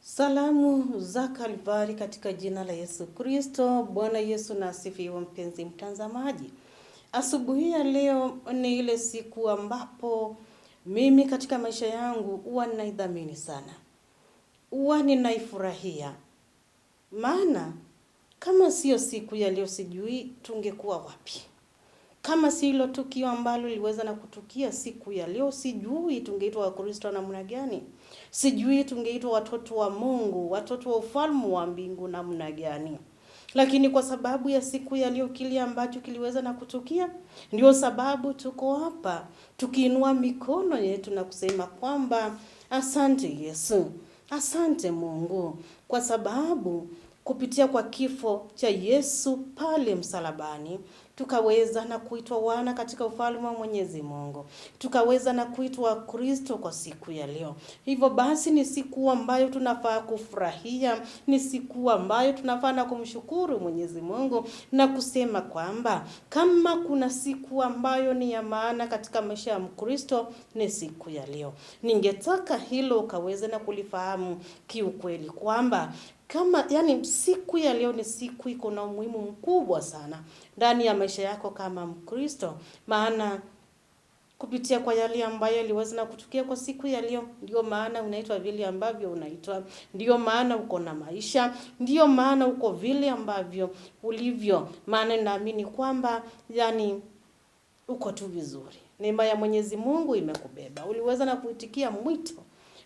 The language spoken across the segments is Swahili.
Salamu za Kalvari katika jina la Yesu Kristo. Bwana Yesu na asifiwe. Mpenzi mtazamaji, asubuhi ya leo ni ile siku ambapo mimi katika maisha yangu huwa ninaidhamini sana, huwa ninaifurahia. Maana kama sio siku ya leo, sijui tungekuwa wapi. Kama si hilo tukio ambalo liweza na kutukia siku ya leo, sijui tungeitwa Wakristo namna gani. Sijui tungeitwa watoto wa Mungu, watoto wa ufalme wa mbingu namna gani. Lakini kwa sababu ya siku ya leo, kile ambacho kiliweza na kutukia, ndio sababu tuko hapa tukiinua mikono yetu na kusema kwamba asante Yesu, asante Mungu, kwa sababu kupitia kwa kifo cha Yesu pale msalabani, tukaweza na kuitwa wana katika ufalme wa Mwenyezi Mungu. Tukaweza na kuitwa Kristo kwa siku ya leo. Hivyo basi ni siku ambayo tunafaa kufurahia, ni siku ambayo tunafaa na kumshukuru Mwenyezi Mungu na kusema kwamba kama kuna siku ambayo ni ya maana katika maisha ya Mkristo, ni siku ya leo. Ningetaka hilo ukaweze na kulifahamu kiukweli kwamba siku ya leo ni siku iko na umuhimu mkubwa sana ndani ya maisha yako kama Mkristo. Maana kupitia kwa yale ambayo yaliweza na kutukia kwa siku ya leo, ndio maana unaitwa vile ambavyo unaitwa, ndio maana uko na maisha, ndio maana uko vile ambavyo ulivyo. Maana naamini kwamba uko tu vizuri. Neema ya Mwenyezi Mungu imekubeba. Uliweza na kuitikia mwito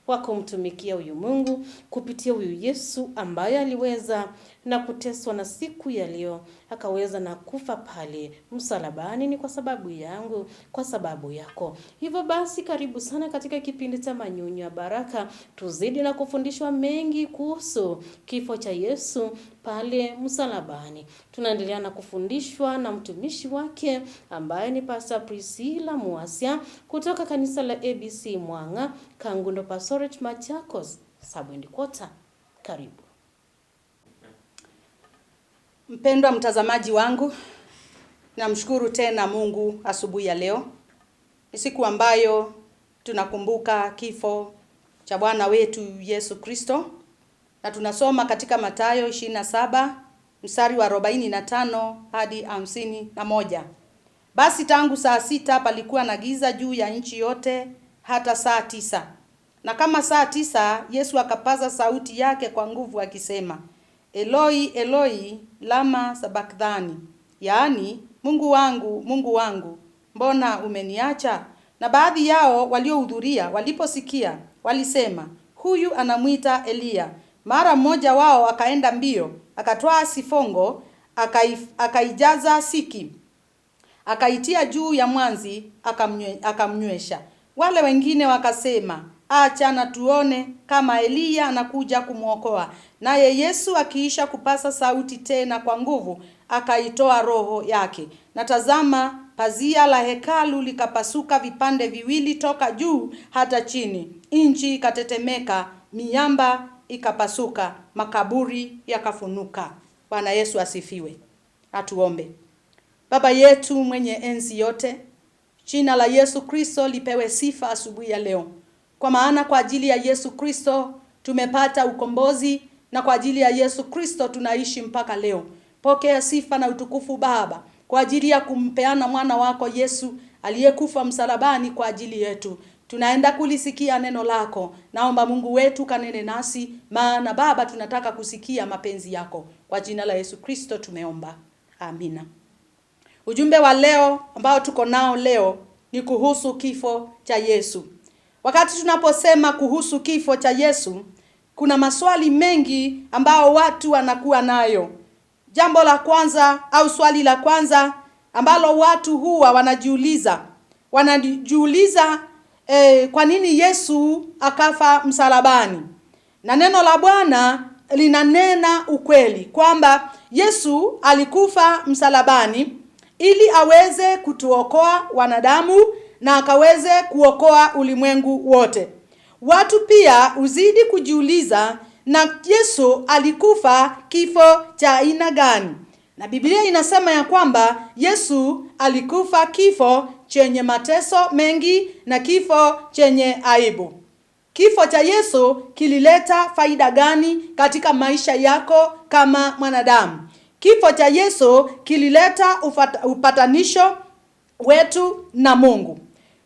wa kumtumikia huyu Mungu kupitia huyu Yesu ambaye aliweza na kuteswa na siku ya leo akaweza na kufa pale msalabani. Ni kwa sababu yangu, kwa sababu yako. Hivyo basi karibu sana katika kipindi cha Manyunyu ya Baraka, tuzidi na kufundishwa mengi kuhusu kifo cha Yesu pale msalabani. Tunaendelea na kufundishwa na mtumishi wake ambaye ni Pastor Priscilla Muasya kutoka kanisa la ABC Mwanga, Kangundo Pastorate, Machakos, Sabwendi Kota. Karibu. Mpendwa mtazamaji wangu, namshukuru tena Mungu asubuhi ya leo. Ni siku ambayo tunakumbuka kifo cha Bwana wetu Yesu Kristo. Na tunasoma katika Mathayo 27 mstari wa 45 hadi 51. Basi tangu saa 6 palikuwa na giza juu ya nchi yote hata saa 9. Na kama saa 9 Yesu akapaza sauti yake kwa nguvu akisema, Eloi, Eloi, lama sabakthani. Yaani, Mungu wangu, mbona umeniacha? Na baadhi yao waliohudhuria waliposikia walisema, huyu anamuita Elia. Mara mmoja wao akaenda mbio, akatwaa sifongo, akaijaza siki, akaitia juu ya mwanzi, akamnywesha. Wale wengine wakasema, acha na tuone kama Elia anakuja kumwokoa. Naye Yesu akiisha kupasa sauti tena kwa nguvu, akaitoa roho yake. Na tazama, pazia la hekalu likapasuka vipande viwili toka juu hata chini. Nchi ikatetemeka, miamba ikapasuka, makaburi yakafunuka. Bwana Yesu asifiwe. Atuombe. Baba yetu mwenye enzi yote, jina la Yesu Kristo lipewe sifa asubuhi ya leo. Kwa maana kwa ajili ya Yesu Kristo tumepata ukombozi, na kwa ajili ya Yesu Kristo tunaishi mpaka leo. Pokea sifa na utukufu Baba kwa ajili ya kumpeana mwana wako Yesu aliyekufa msalabani kwa ajili yetu. Tunaenda kulisikia neno lako. Naomba Mungu wetu kanene nasi, maana Baba tunataka kusikia mapenzi yako. Kwa jina la Yesu Kristo tumeomba. Amina. Ujumbe wa leo ambao tuko nao leo ni kuhusu kifo cha Yesu. Wakati tunaposema kuhusu kifo cha Yesu, kuna maswali mengi ambao watu wanakuwa nayo. Jambo la kwanza au swali la kwanza ambalo watu huwa wanajiuliza kwa nini Yesu akafa msalabani? Na neno la Bwana linanena ukweli kwamba Yesu alikufa msalabani ili aweze kutuokoa wanadamu na akaweze kuokoa ulimwengu wote. Watu pia uzidi kujiuliza, na Yesu alikufa kifo cha aina gani? Na Biblia inasema ya kwamba Yesu alikufa kifo chenye mateso mengi na kifo chenye aibu. Kifo cha Yesu kilileta faida gani katika maisha yako kama mwanadamu? Kifo cha Yesu kilileta upatanisho wetu na Mungu.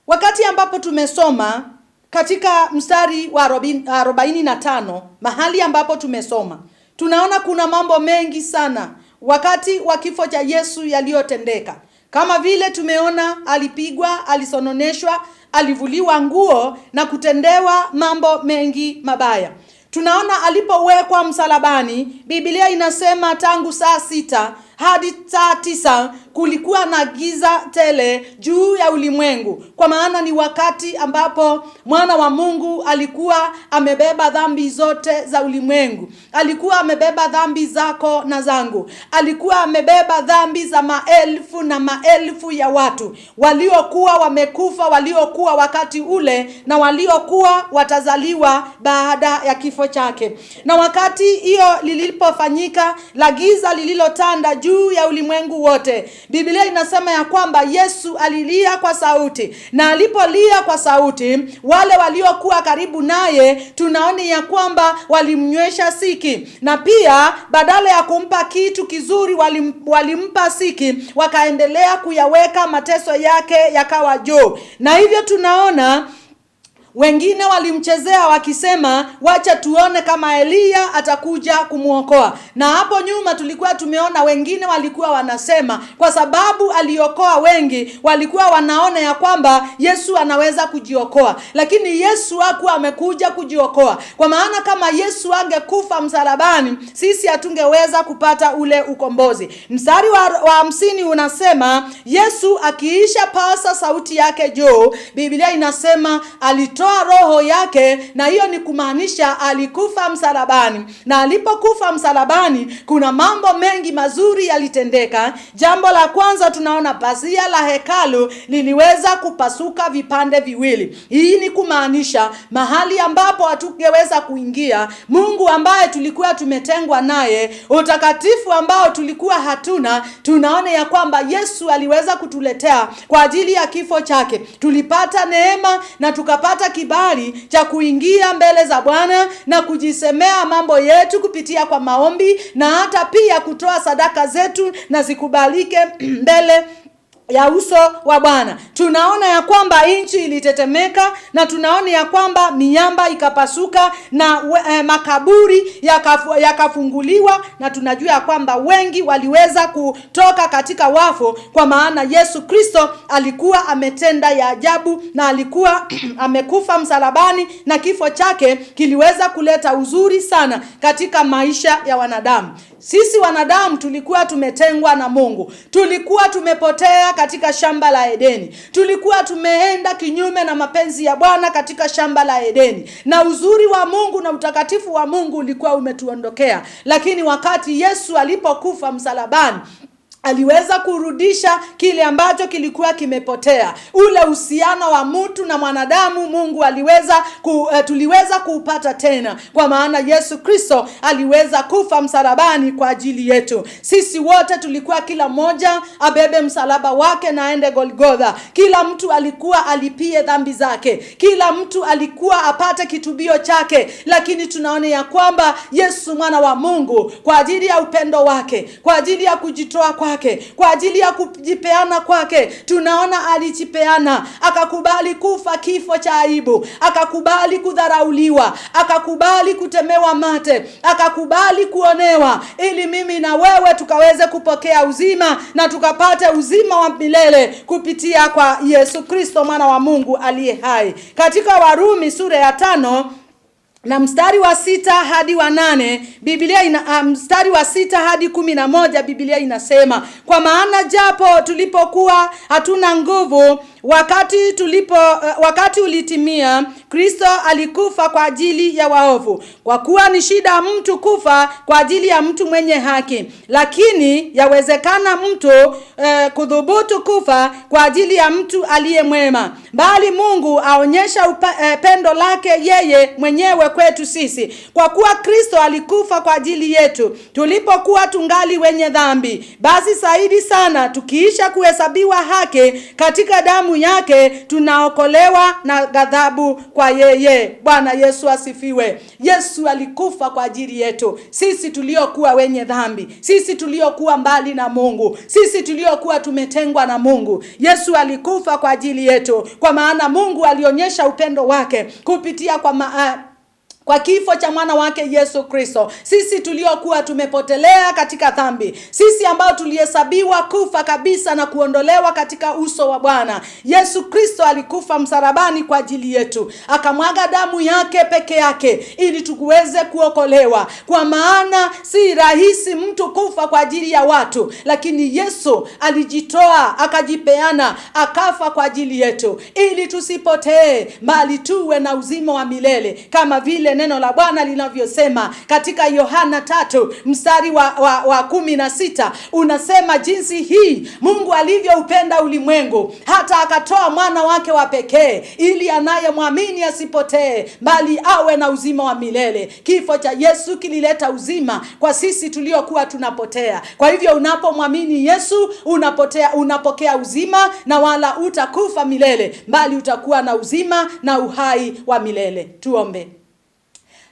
Wakati ambapo tumesoma katika mstari wa 45, mahali ambapo tumesoma, tunaona kuna mambo mengi sana wakati wa kifo cha Yesu yaliyotendeka. Kama vile tumeona alipigwa, alisononeshwa, alivuliwa nguo na kutendewa mambo mengi mabaya. Tunaona alipowekwa msalabani, Biblia inasema tangu saa 6 hadi saa 9 kulikuwa na giza tele juu ya ulimwengu, kwa maana ni wakati ambapo mwana wa Mungu alikuwa amebeba dhambi zote za ulimwengu. Alikuwa amebeba dhambi zako na zangu. Alikuwa amebeba dhambi za maelfu na maelfu ya watu waliokuwa wamekufa, waliokuwa wakati ule na waliokuwa watazaliwa baada ya kifo chake. Na wakati hiyo lilipofanyika, la giza lililotanda juu ya ulimwengu wote, Biblia inasema ya kwamba Yesu alilia kwa sauti, na alipolia kwa sauti, wale waliokuwa karibu naye tunaona ya kwamba walimnywesha siki, na pia badala ya kumpa kitu kizuri walimpa siki, wakaendelea kuyaweka mateso yake yakawa juu. Na hivyo tunaona wengine walimchezea wakisema, wacha tuone kama Elia atakuja kumuokoa. Na hapo nyuma tulikuwa tumeona wengine walikuwa wanasema kwa sababu aliokoa wengi, walikuwa wanaona ya kwamba Yesu anaweza kujiokoa. Lakini Yesu hakuwa amekuja kujiokoa, kwa maana kama Yesu angekufa msalabani, sisi hatungeweza kupata ule ukombozi. Mstari wa 50 unasema, Yesu akiisha pasa sauti yake juu, Biblia inasema alitoa roho yake, na hiyo ni kumaanisha alikufa msalabani. Na alipokufa msalabani, kuna mambo mengi mazuri yalitendeka. Jambo la kwanza, tunaona pazia la hekalu liliweza kupasuka vipande viwili. Hii ni kumaanisha mahali ambapo hatungeweza kuingia, Mungu ambaye tulikuwa tumetengwa naye, utakatifu ambao tulikuwa hatuna, tunaona ya kwamba Yesu aliweza kutuletea kwa ajili ya kifo chake. Tulipata neema na tukapata kibali cha kuingia mbele za Bwana na kujisemea mambo yetu kupitia kwa maombi, na hata pia kutoa sadaka zetu na zikubalike mbele ya uso wa Bwana. Tunaona ya kwamba nchi ilitetemeka, na tunaona ya kwamba miamba ikapasuka na makaburi yakafunguliwa, na tunajua ya kwamba wengi waliweza kutoka katika wafu, kwa maana Yesu Kristo alikuwa ametenda ya ajabu, na alikuwa amekufa msalabani, na kifo chake kiliweza kuleta uzuri sana katika maisha ya wanadamu. Sisi wanadamu tulikuwa tumetengwa na Mungu. Tulikuwa tumepotea katika shamba la Edeni. Tulikuwa tumeenda kinyume na mapenzi ya Bwana katika shamba la Edeni. Na uzuri wa Mungu na utakatifu wa Mungu ulikuwa umetuondokea. Lakini wakati Yesu alipokufa msalabani, aliweza kurudisha kile ambacho kilikuwa kimepotea. Ule uhusiano wa mtu na mwanadamu, Mungu tuliweza kuupata tena, kwa maana Yesu Kristo aliweza kufa msalabani kwa ajili yetu. Sisi wote tulikuwa kila mmoja abebe msalaba wake na aende Golgotha. Kila mtu alikuwa alipie dhambi zake. Kila mtu alikuwa apate kitubio chake. Lakini tunaona ya kwamba Yesu mwana wa Mungu, kwa ajili ya upendo wake, kwa ajili ya kujitoa kwake, kwa ajili ya kujipeana kwake, tunaona alijipeana, akakubali kufa kifo cha aibu, akakubali kudharauliwa, akakubali kutemewa mate, akakubali kuonewa, ili mimi na wewe tukaweze kupokea uzima na tukapate uzima wa milele kupitia kwa Yesu Kristo mwana wa Mungu aliye hai. Katika Warumi sura ya 5 na mstari wa 6 hadi wa 8, Biblia mstari wa 6 hadi 11, Biblia inasema, kwa maana japo tulipokuwa hatuna nguvu, wakati ulitimia, Kristo alikufa kwa ajili ya waovu. Kwa kuwa ni shida mtu kufa kwa ajili ya mtu mwenye haki, lakini yawezekana mtu kudhubutu kufa kwa ajili ya mtu aliye mwema. Bali Mungu aonyesha pendo lake yeye mwenyewe kwetu sisi, kwa kuwa Kristo alikufa kwa ajili yetu tulipokuwa tungali wenye dhambi. Basi zaidi sana tukiisha kuhesabiwa haki katika damu damu yake tunaokolewa na ghadhabu kwa yeye. Bwana Yesu asifiwe. Yesu alikufa kwa ajili yetu. Sisi tuliokuwa wenye dhambi, sisi tuliokuwa mbali na Mungu, sisi tuliokuwa tumetengwa na Mungu. Yesu alikufa kwa ajili yetu, kwa maana Mungu alionyesha upendo wake kupitia kwa kifo cha mwana wake Yesu Kristo. Sisi tuliokuwa tumepotelea katika dhambi, sisi ambao tulihesabiwa kufa kabisa na kuondolewa katika uso wa Bwana, Yesu Kristo alikufa msalabani kwa ajili yetu. Akamwaga damu yake peke yake ili tuweze kuokolewa. Kwa maana si rahisi mtu kufa kwa ajili ya watu, lakini Yesu alijitoa, akajipeana, akafa kwa ajili yetu ili tusipotee bali tuwe na uzima wa milele, kama vile neno la Bwana linavyosema katika Yohana 3 mstari wa 16. Unasema, jinsi hii Mungu alivyoupenda ulimwengu hata akatoa mwana wake wa pekee, ili anayemwamini asipotee bali awe na uzima wa milele. Kifo cha Yesu kilileta uzima kwa sisi tuliokuwa tunapotea. Kwa hivyo unapomwamini Yesu unapokea uzima, na wala utakufa milele bali utakuwa na uzima na uhai wa milele. Tuombe.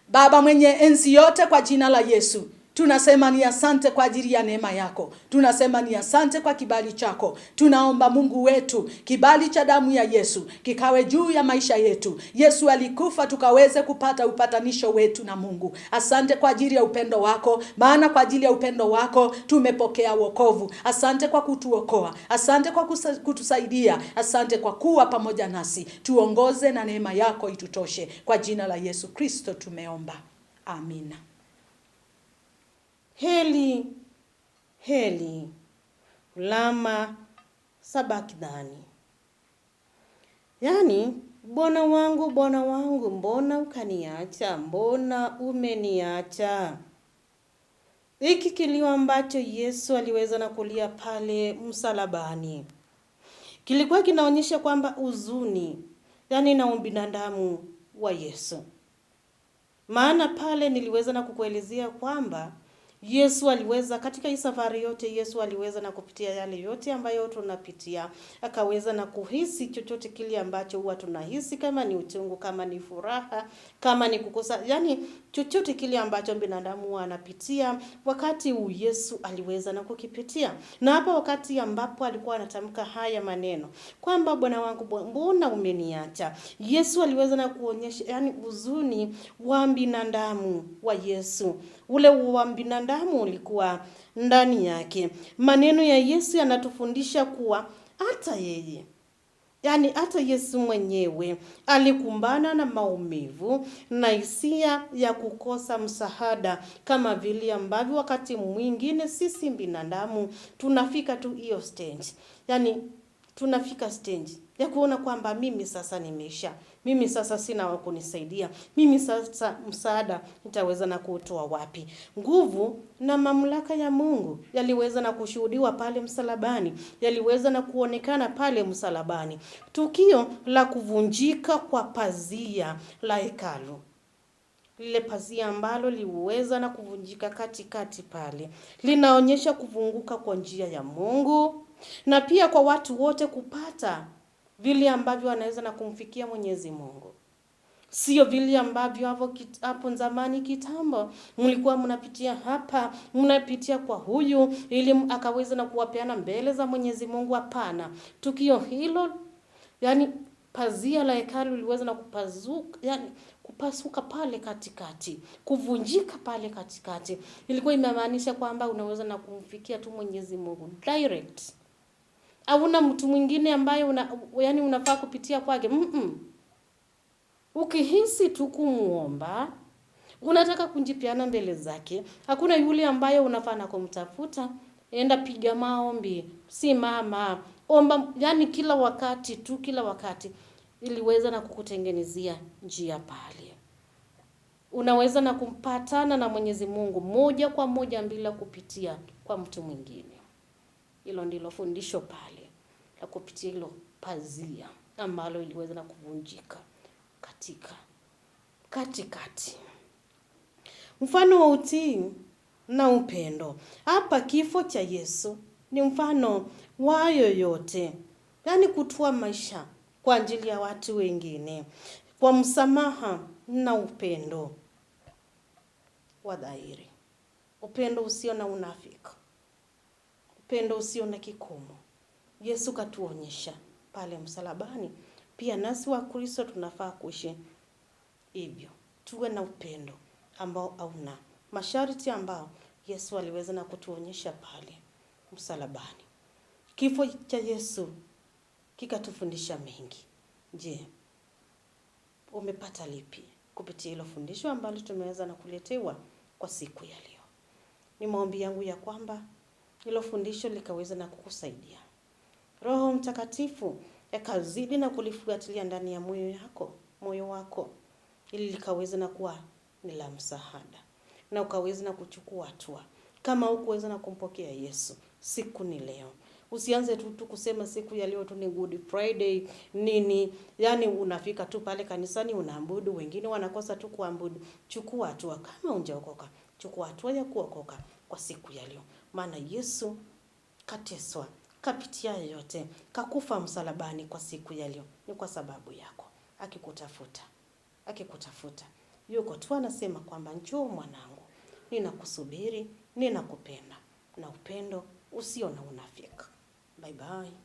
Baba mwenye enzi yote, kwa jina la Yesu tunasema ni asante kwa ajili ya neema yako. Tunasema ni asante kwa kibali chako. Tunaomba Mungu wetu, kibali cha damu ya Yesu kikawe juu ya maisha yetu. Yesu alikufa tukaweze kupata upatanisho wetu na Mungu. Asante kwa ajili ya upendo wako, maana kwa ajili ya upendo wako tumepokea wokovu. Asante kwa kutuokoa. Asante kwa kutusaidia. Asante kwa kuwa pamoja nasi. Tuongoze na neema yako itutoshe. Kwa jina la Yesu Kristo tumeomba. Amina. Heli, heli, lama sabakthani. Yani, Bwana wangu, mbona ukaniacha? Mbona umeniacha? Hiki kilio ambacho Yesu aliweza na kulia pale msalabani kilikuwa kinaonyesha kwamba huzuni, yani na ubinadamu wa Yesu. Maana pale niliweza na kukuelezea kwamba Yesu aliweza katika hii safari yote, Yesu aliweza na kupitia yale yote ambayo tunapitia. Akaweza na kuhisi chochote kile ambacho huwa tunahisi, kama ni uchungu, kama ni furaha, kama ni kukosa, yani chochote kile ambacho binadamu anapitia, wakati huu Yesu aliweza na kukipitia. Na hapa wakati ambapo alikuwa anatamka haya maneno kwamba Bwana wangu, mbona umeniacha, Yesu aliweza na kuonyesha yani huzuni wa binadamu wa Yesu. Ule wa binadamu ulikuwa ndani yake. Maneno ya Yesu yanatufundisha kuwa hata yeye, yani hata Yesu mwenyewe alikumbana na maumivu na hisia ya kukosa msaada, kama vile ambavyo wakati mwingine sisi binadamu tunafika tu hiyo stage. Yani tunafika stage ya kuona kwamba mimi sasa nimeisha, mimi sasa sina wa kunisaidia, mimi sasa msaada nitaweza na kutoa wapi? Nguvu na mamlaka ya Mungu yaliweza na kushuhudiwa pale msalabani, yaliweza na kuonekana pale msalabani. Tukio la kuvunjika kwa pazia la hekalu, lile pazia ambalo liweza na kuvunjika katikati pale, linaonyesha kufunguka kwa njia ya Mungu, na pia kwa watu wote kupata vile ambavyo wanaweza na kumfikia Mwenyezi Mungu. Sio vile ambavyo hapo zamani kitambo mlikuwa mnapitia hapa, mnapitia kwa huyu ili akaweza na kuwapeana mbele za Mwenyezi Mungu. Hapana. Tukio hilo, yani pazia la hekalu liweza na kupasuka pale katikati, kuvunjika pale katikati. Ilikuwa imemaanisha kwamba unaweza na kumfikia tu Mwenyezi Mungu direct. Hauna mtu mwingine ambaye unafaa kupitia kwake. Ukihisi tu kumuomba, unataka kunjipiana mbele zake, hakuna yule ambaye unafaa na kumtafuta. Enda piga maombi, simama, omba, yani kila wakati iliweza na kukutengenezea njia pale. Unaweza na kumpatana na Mwenyezi Mungu moja kwa moja bila kupitia kwa mtu mwingine. Hilo ndilo fundisho pale la kupitia hilo pazia ambalo iliweza na kuvunjika katikati. Mfano wa utii na upendo. Hapa kifo cha Yesu ni mfano wa yoyote yaani kutoa maisha kwa ajili ya watu wengine, kwa msamaha na upendo wa dhahiri, upendo usio na unafiki, upendo usio na kikomo. Yesu katuonyesha pale msalabani. Pia nasi wa Kristo tunafaa kuishi hivyo, tuwe na upendo ambao hauna masharti, ambao Yesu aliweza na kutuonyesha pale msalabani. Kifo cha Yesu kikatufundisha mengi. Je, umepata lipi kupitia hilo fundisho ambalo tumeweza na kuletewa kwa siku ya leo? Ni maombi yangu ya kwamba hilo fundisho likaweza na kukusaidia. Roho Mtakatifu akazidi na kulifuatilia ndani ya moyo wako, ili likaweza na kuwa ni la msaada, na ukaweza na kuchukua hatua. Kama hukuweza na kumpokea Yesu, siku ni leo. Usianze tu kusema siku ya leo tu ni Good Friday nini, yani unafika tu pale kanisani unaabudu, wengine wanakosa tu kuabudu. Chukua hatua. Kama hujaokoka, chukua hatua ya kuokoka kwa siku ya leo, maana Yesu kateswa, kapitia yote, kakufa msalabani kwa siku ya leo. Ni kwa sababu yako, akikutafuta yuko tu anasema kwamba njoo mwanangu, ninakusubiri, ninakupenda, na upendo usio na unafiki. Bye bye.